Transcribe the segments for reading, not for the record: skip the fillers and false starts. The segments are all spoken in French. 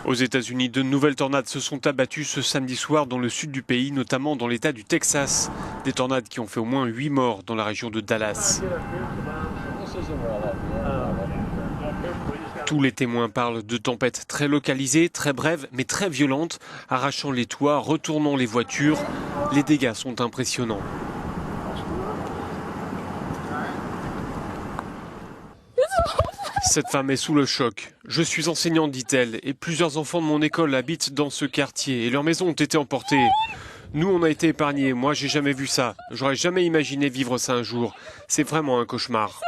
Aux États-Unis, de nouvelles tornades se sont abattues ce samedi soir dans le sud du pays, notamment dans l'État du Texas. Des tornades qui ont fait au moins 8 morts dans la région de Dallas. Tous les témoins parlent de tempêtes très localisées, très brèves, mais très violentes, arrachant les toits, retournant les voitures. Les dégâts sont impressionnants. Cette femme est sous le choc. Je suis enseignante, dit-elle, et plusieurs enfants de mon école habitent dans ce quartier et leurs maisons ont été emportées. Nous, on a été épargnés. Moi, j'ai jamais vu ça. J'aurais jamais imaginé vivre ça un jour. C'est vraiment un cauchemar.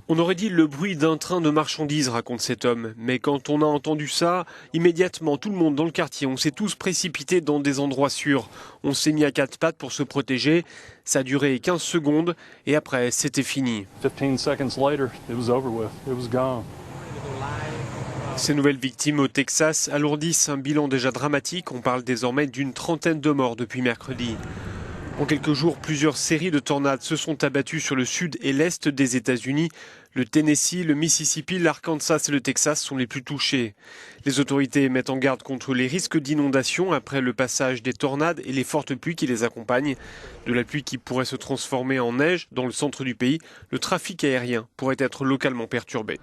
On aurait dit le bruit d'un train de marchandises, raconte cet homme. Mais quand on a entendu ça, immédiatement, tout le monde dans le quartier, on s'est tous précipités dans des endroits sûrs. On s'est mis à quatre pattes pour se protéger. Ça a duré 15 secondes et après, c'était fini. 15 seconds later, it was over with. It was gone. Ces nouvelles victimes au Texas alourdissent un bilan déjà dramatique. On parle désormais d'une trentaine de morts depuis mercredi. En quelques jours, plusieurs séries de tornades se sont abattues sur le sud et l'est des États-Unis. Le Tennessee, le Mississippi, l'Arkansas et le Texas sont les plus touchés. Les autorités mettent en garde contre les risques d'inondation après le passage des tornades et les fortes pluies qui les accompagnent. De la pluie qui pourrait se transformer en neige dans le centre du pays, le trafic aérien pourrait être localement perturbé.